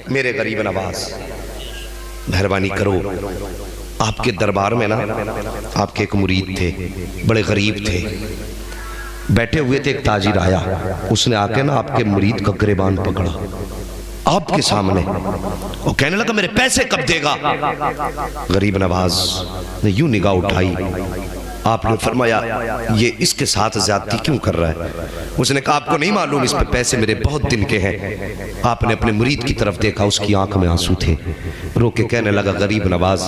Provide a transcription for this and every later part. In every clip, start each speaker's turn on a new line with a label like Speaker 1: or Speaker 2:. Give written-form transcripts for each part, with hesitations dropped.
Speaker 1: میرے غریب نواز مہربانی کرو، آپ کے دربار میں نا آپ کے ایک مرید تھے، بڑے غریب تھے، بیٹھے ہوئے تھے، ایک تاجر آیا، اس نے آ کے نا آپ کے مرید کا گریبان پکڑا آپ کے سامنے، وہ کہنے لگا میرے پیسے کب دے گا؟ غریب نواز نے یوں نگاہ اٹھائی، آپ نے فرمایا یہ اس کے ساتھ زیادتی کیوں کر رہا ہے؟ اس نے کہا آپ کو نہیں معلوم اس پہ پیسے میرے بہت دن کے ہیں۔ آپ نے اپنے مرید کی طرف دیکھا، اس کی آنکھ میں آنسو تھے، رو کے کہنے لگا غریب نواز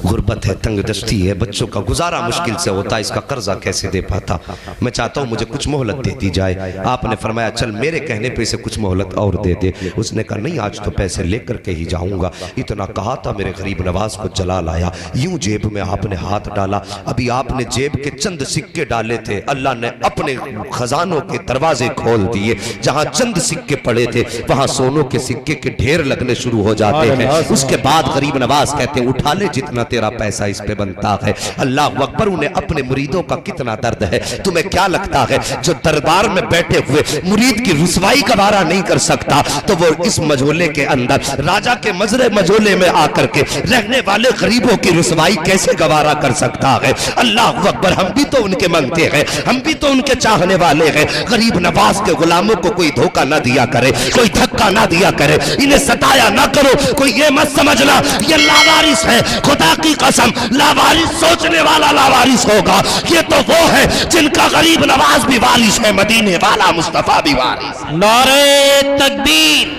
Speaker 1: غربت ہے، تنگ دستی ہے، بچوں کا گزارا مشکل سے ہوتا ہے، اس کا قرضہ کیسے دے پاتا، میں چاہتا ہوں مجھے کچھ مہلت دے دی جائے۔ آپ نے فرمایا چل میرے کہنے پہ اسے کچھ مہلت اور دے دے۔ اس نے کہا نہیں آج تو پیسے لے کر کے ہی جاؤں گا۔ اتنا کہا تھا میرے غریب نواز کو جلال آیا، یوں جیب میں آپ نے ہاتھ ڈالا، ابھی آپ نے جیب کے چند سکے ڈالے تھے، اللہ نے اپنے خزانوں کے دروازے کھول دیے، جہاں چند سکے پڑے تھے وہاں سونوں کے سکے کے ڈھیر لگنے شروع ہو جاتے ہیں۔ اس کے بعد غریب نواز کہتے ہیں اٹھا لے جتنا تیرا پیسہ اس پہ بنتا ہے۔ اللہ اکبر، انہیں اپنے مریدوں کا کتنا درد ہے۔ تمہیں کیا لگتا ہے جو دربار میں بیٹھے ہوئے مرید کی رسوائی کا وارہ نہیں کر سکتا تو وہ اس مجھولے کے اندر راجہ کے مزرے مجھولے میں آ کر کے رہنے والے غریبوں کی رسوائی کیسے گوارا کر سکتا ہے؟ اللہ اکبر، ہم بھی تو ان کے منگتے ہیں، ہم بھی تو ان کے چاہنے والے ہیں۔ غریب نواز کے غلاموں کو کوئی دھوکہ نہ دیا کرے، کوئی دھکا نہ دیا کرے، انہیں ستایا نہ کرو۔ کوئی یہ مت سمجھنا یہ لاوارث ہے، خدا کی قسم لاوارث سوچنے والا لاوارث ہوگا، یہ تو وہ ہے جن کا غریب نواز بھی وارث ہے، مدینے والا مصطفیٰ بھی وارث۔
Speaker 2: نعرہ تکبیر،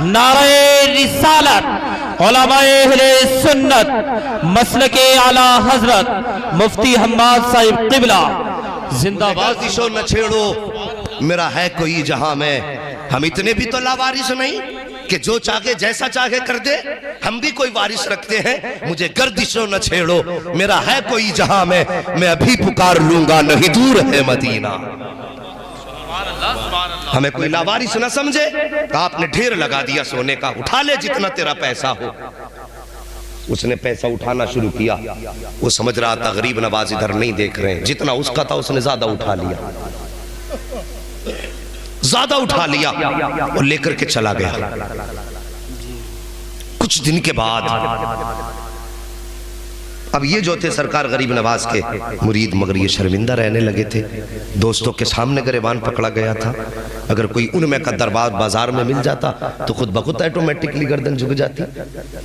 Speaker 2: نعرہ رسالت، علماء اہل سنت، مسلک اعلیٰ حضرت مفتی حماد صاحب قبلہ زندہ باد۔
Speaker 1: لواریسوں نہ چھیڑو میرا ہے کوئی جہاں میں، ہم اتنے بھی تو لاوارث نہیں کہ جو چاہے جیسا چاہے کر دے، ہم بھی کوئی وارث رکھتے ہیں۔ مجھے گردشوں نہ چھیڑو میرا ہے کوئی جہاں میں ابھی پکار لوں گا نہیں دور ہے مدینہ۔ ہمیں کوئی لاوارث نہ سمجھے، آپ نے ڈھیر لگا دیا سونے کا، اٹھا لے جتنا تیرا پیسہ ہو۔ اس نے پیسہ اٹھانا شروع کیا، وہ سمجھ رہا تھا غریب نواز ادھر نہیں دیکھ رہے ہیں، جتنا اس کا تھا اس نے زیادہ اٹھا لیا، زیادہ اٹھا لیا اور لے کر کے چلا گیا۔ کچھ دن کے بعد اب یہ جو تھے سرکار غریب نواز کے مرید، مگر یہ شرمندہ رہنے لگے تھے، دوستوں کے سامنے گریبان پکڑا گیا تھا۔ اگر کوئی ان میں کا دربار بازار میں مل جاتا تو خود بخود آٹومیٹکلی گردن جھک جاتی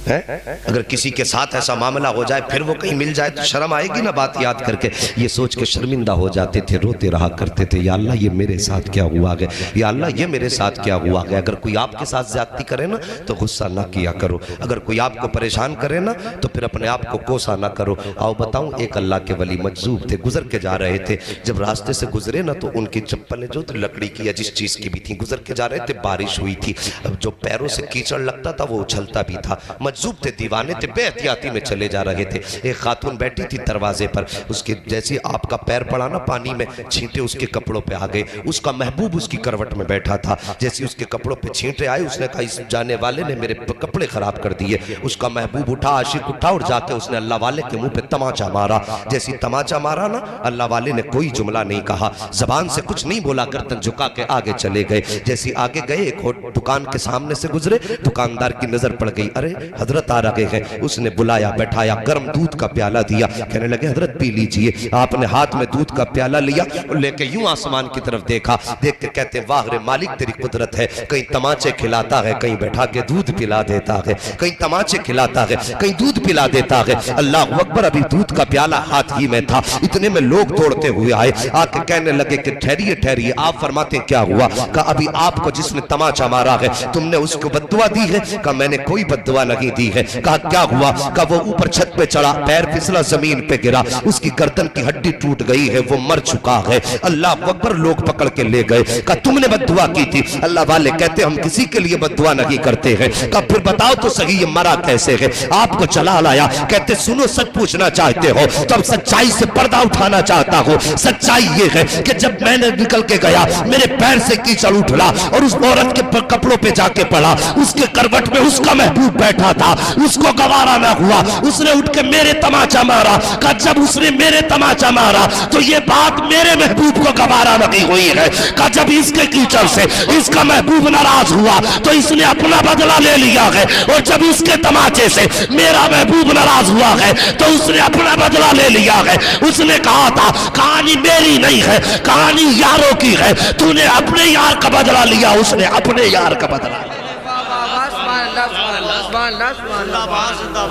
Speaker 1: ہے۔ اگر کسی کے ساتھ ایسا معاملہ ہو جائے پھر وہ کہیں مل جائے تو شرم آئے گی نا بات یاد کر کے، یہ سوچ کے شرمندہ ہو جاتے تھے، روتے رہا کرتے تھے یا اللہ یہ میرے ساتھ کیا ہوا گیا، یا اللہ یہ میرے ساتھ کیا ہوا گیا۔ اگر کوئی آپ کے ساتھ زیادتی کرے نا تو غصہ نہ کیا کرو، اگر کوئی آپ کو پریشان کرے نا تو پھر اپنے آپ کو کوسا نہ کرو۔ آؤ بتاؤں، ایک اللہ کے ولی مجذوب تھے، گزر کے جا رہے تھے، جب راستے سے گزرے نا تو ان کی چپلیں جو تو لکڑی کی یا جس چیز کی بھی تھیں، گزر کے جا رہے تھے، بارش ہوئی تھی، اب جو پیروں سے کیچڑ لگتا تھا وہ اچھلتا بھی تھا، مجذوب تھے، دیوانے تھے، بے احتیاطی میں چلے جا رہے تھے۔ ایک خاتون بیٹھی تھی دروازے پر، اس کے جیسے آپ کا پیر پڑا نا پانی میں، چھینٹے اس کے کپڑوں پہ آ گئے، اس کا محبوب اس کی کروٹ میں بیٹھا تھا، جیسے اس کے کپڑوں پہ چھینٹے آئے اس نے کہا اس جانے والے نے میرے کپڑے خراب کر دیے۔ اس کا محبوب اٹھا، عاشق اٹھا اور جا کے اس نے اللہ والے کے منہ پہ تماچا مارا۔ جیسی تماچا مارا نا، اللہ والے نے کوئی جملہ نہیں کہا، زبان سے کچھ نہیں بولا، گردن جھکا کے آگے چلے گئے۔ جیسی آگے گئے ایک دکان کے سامنے سے گزرے، دکاندار کی نظر پڑ گئی، ارے حضرت آ رہے ہیں۔ اس نے بلایا، بیٹھایا، گرم دودھ کا پیالہ دیا، کہنے لگے حضرت پی لیجئے۔ آپ نے ہاتھ میں دودھ کا پیالہ لیا اور لے کے یوں آسمان کی طرف دیکھا، دیکھ کے کہتے واہ رے مالک تیری قدرت ہے، کہیں تماچے کھلاتا ہے، کہیں بیٹھا کے دودھ پلا دیتا ہے، کہیں تماچے کھلاتا ہے، کہیں دودھ پلا دیتا ہے۔ اللہ اکبر، ابھی دودھ کا پیالہ ہاتھ ہی میں تھا، اتنے میں لوگ دوڑتے ہوئے آئے، آ کے کہنے لگے کہ ٹھہریے ٹھہریے، آپ فرماتے ہیں کیا ہوا؟ کہا ابھی آپ کو جس نے تماچا مارا ہے تم نے اس کو بد دعا دی ہے؟ کہا میں نے کوئی بد دعا نہیں دی ہے۔ کہا کیا ہوا؟ کہا وہ اوپر چھت پہ چڑھا، پیر پھسلا، زمین پہ گرا، اس کی گردن کی ہڈی ٹوٹ گئی ہے، وہ مر چکا ہے۔ اللہ اکبر، لوگ پکڑ کے لے گئے۔ کہا تم نے بد دعا کی تھی؟ اللہ والے کہتے ہم کسی کے لیے بد دعا نہیں کرتے ہیں۔ کہا پھر بتاؤ تو صحیح یہ مرا کیسے ہے؟ آپ کو چلا خیال آیا, کہتے سنو سچ پوچھنا چاہتے ہو تو اب سچائی سے پردہ اٹھانا چاہتا ہوں. سچائی یہ ہے کہ جب میں نے نکل کے گیا میرے پیر سے کیچڑ اٹھلا اور اس عورت کے کپڑوں پہ جا کے پڑا, اس کے کروٹ میں اس کا محبوب بیٹھا تھا, اس کو گوارا نہ ہوا, اس نے اٹھ کے میرے تماچا مارا. کہ جب اس نے میرے تماچا مارا تو یہ بات میرے محبوب کو گوارا نہیں ہوئی ہے. کہ جب اس کے کیچڑ سے اس کا محبوب ناراض ہوا تو اس نے اپنا بدلہ لے لیا ہے, اور جب اس کے تماچے سے میرا محبوب ناراض ہوا ہے تو اس نے اپنا بدلہ لے لیا ہے. اس نے کہا تھا کہانی میری نہیں ہے, کہانی یاروں کی ہے, تو نے اپنے یار کا بدلہ لیا, اس نے اپنے یار کا بدلہ لیا.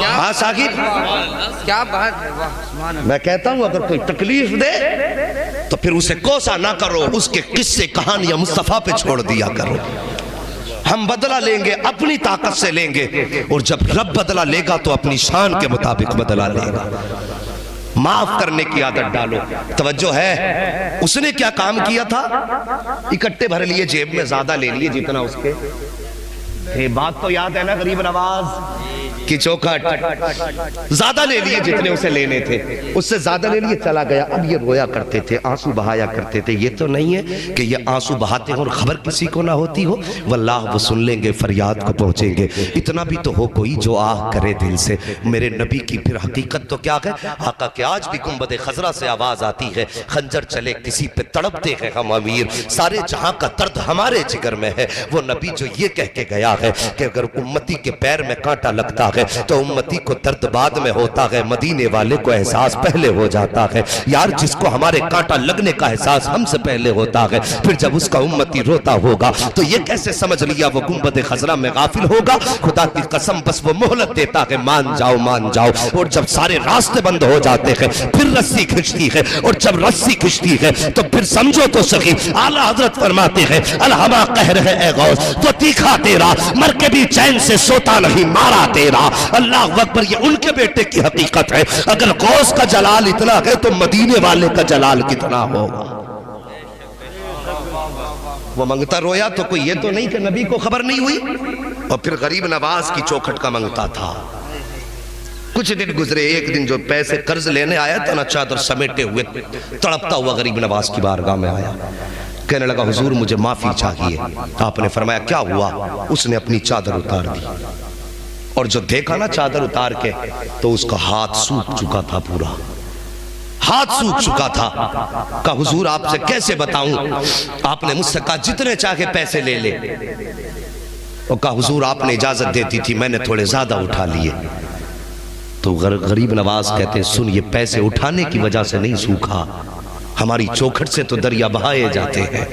Speaker 1: ہاں ساکر,
Speaker 3: کیا بات ہے.
Speaker 1: میں کہتا ہوں اگر کوئی تکلیف دے تو پھر اسے کوسا نہ کرو, اس کے قصے کہانیاں مصطفیٰ پہ چھوڑ دیا کرو. ہم بدلہ لیں گے اپنی طاقت سے لیں گے, اور جب رب بدلہ لے گا تو اپنی شان کے مطابق بدلہ لے گا. معاف کرنے کی عادت ڈالو. توجہ ہے, اس نے کیا کام کیا تھا؟ اکٹھے بھر لیے, جیب میں زیادہ لے لیے جتنا اس کے. یہ بات تو یاد ہے نا غریب نواز کی چوکھٹ, زیادہ لے لیے جتنے اسے لینے تھے, اس سے زیادہ لے لیے, چلا گیا. اب یہ رویا کرتے تھے, آنسو بہایا کرتے تھے. یہ تو نہیں ہے کہ یہ آنسو بہاتے ہیں اور خبر کسی کو نہ ہوتی ہو. واللہ وہ سن لیں گے, فریاد کو پہنچیں گے. اتنا بھی تو ہو کوئی جو آہ کرے دل سے. میرے نبی کی پھر حقیقت تو کیا ہے؟ آقا کہ آج بھی گنبد خضرا سے آواز آتی ہے, خنجر چلے کسی پہ تڑپتے ہیں ہم امیر, سارے جہاں کا درد ہمارے جگر میں ہے. وہ نبی جو یہ کہہ کے گیا ہے کہ اگر امتی کے پیر میں کانٹا لگتا ہے تو امتی کو درد بعد میں ہوتا ہے, مدینے والے کو احساس پہلے ہو جاتا ہے. یار جس کو ہمارے کانٹا لگنے کا احساس ہم سے پہلے ہوتا ہے, پھر جب اس کا امتی روتا ہوگا تو یہ کیسے سمجھ لیا وہ گنبد خضرا میں غافل ہوگا؟ خدا کی قسم بس وہ مہلت دیتا ہے, مان جاؤ مان جاؤ. اور جب سارے راستے بند ہو جاتے ہیں پھر رسی کھچتی ہے, اور جب رسی کھچتی ہے تو پھر سمجھو تو سخی اعلیٰ حضرت فرماتے ہیں الہما قہر ہے اے غوث, وہ تیکھا تیرا مر کے بھی چین سے سوتا نہیں مارا تیرا. اللہ اکبر, یہ ان کے بیٹے کی حقیقت ہے. اگر غوث کا جلال اتنا ہے تو مدینے والے کا جلال کتنا ہوگا. وہ منگتا رویا تو کوئی یہ تو نہیں کہ نبی کو خبر نہیں ہوئی. اور پھر غریب نواز کی چوکھٹ کا منگتا تھا. کچھ دن گزرے, ایک دن جو پیسے قرض لینے آیا تھا نا, چادر سمیٹے ہوئے تڑپتا ہوا غریب نواز کی بارگاہ میں آیا, کہنے لگا حضور مجھے معافی چاہیے. آپ نے فرمایا کیا ہوا؟ اس نے اپنی چادر اتار دی, اور جو دیکھا نا چادر اتار کے تو اس کا ہاتھ سوکھ چکا تھا, پورا ہاتھ سوکھ چکا تھا. کہا حضور آپ سے کیسے بتاؤں؟ آپ نے مجھ سے کہا جتنے چاہے پیسے لے لے. اور کہا حضور آپ نے اجازت دیتی تھی, میں نے تھوڑے زیادہ اٹھا لیے. تو غریب نواز کہتے ہیں سن, یہ پیسے اٹھانے کی وجہ سے نہیں سوکھا, ہماری چوکھٹ سے تو دریا بہائے جاتے ہیں.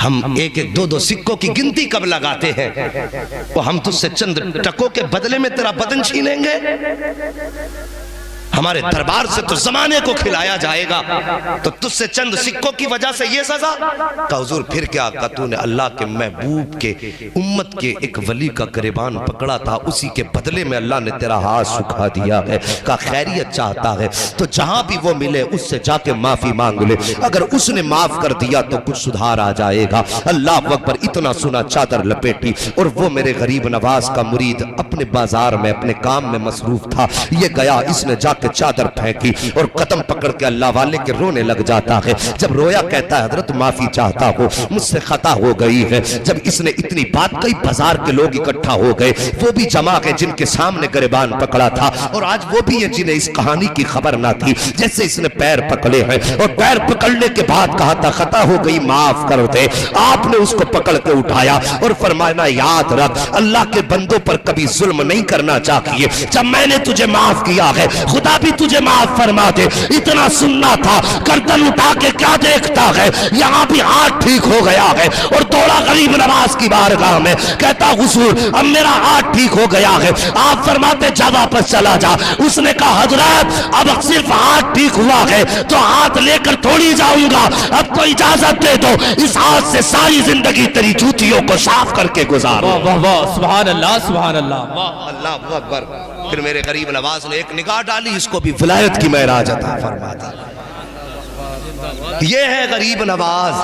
Speaker 1: ہم ایک ایک دو دو سکوں کی گنتی کب لگاتے ہیں, وہ ہم تجھ سے چند ٹکوں کے بدلے میں تیرا بدن چھینیں گے. ہمارے دربار سے تو زمانے کو کھلایا جائے گا, تو تجھ سے چند سکوں کی وجہ سے یہ سزا. کہا حضور پھر کیا؟ کہا تو نے اللہ کے محبوب کے امت کے ایک ولی کا گریبان پکڑا تھا, اسی کے بدلے میں اللہ نے تیرا ہاتھ سکھا دیا ہے. کہا خیریت چاہتا ہے تو جہاں بھی وہ ملے اس سے جا کے معافی مانگ لے, اگر اس نے معاف کر دیا تو کچھ سدھار آ جائے گا. اللہ اکبر, اتنا سنا چادر لپیٹی, اور وہ میرے غریب نواز کا مرید اپنے بازار میں اپنے کام میں مصروف تھا. یہ گیا, اس نے جا کے چادر پھینکی اور قدم پکڑ کے اللہ والے کے رونے لگ جاتا ہے. جب رویا کہتا ہے حضرت معافی چاہتا ہو, مجھ سے خطا ہو گئی ہے. جب اس نے اتنی بات کئی, بازار کے لوگ اکٹھا ہو گئے, وہ بھی جمع ہے جن کے سامنے گریبان پکڑا تھا, اور آج وہ بھی ہیں جنہیں اس کہانی کی خبر نہ تھی. جیسے اس نے پیر پکڑے ہیں, اور پیر پکڑنے کے بعد کہا تھا خطا ہو گئی معاف کر دے. آپ نے اس کو پکڑ کے اٹھایا اور فرمایا یاد رکھ اللہ کے بندوں پر کبھی ظلم نہیں کرنا چاہیے. جب میں نے تجھے معاف کیا ہے خدا بھی تجھے معاف فرما دے. اتنا سننا تھا, گردن اٹھا کے کیا دیکھتا ہے؟ یہاں بھی ہاتھ ٹھیک ہو گیا ہے, اور دوڑا غریب نواز کی بارگاہ میں, کہتا حضور اب میرا ہاتھ ٹھیک ہو گیا ہے. آپ فرماتے جا واپس چلا جا. اس نے کہا حضرت اب صرف ہاتھ ٹھیک ہوا ہے تو ہاتھ لے کر تھوڑی جاؤں گا, اب تو اجازت دے دو, اس ہاتھ سے ساری زندگی تیری جوتیوں کو صاف کر کے گزار.
Speaker 2: واہ واہ واہ, سبحان اللہ سبحان اللہ,
Speaker 1: اللہ اکبر. پھر میرے غریب نواز نے ایک نگاہ ڈالی, اس کو بھی ولایت کی معراج عطا فرما دی. یہ ہے غریب نواز.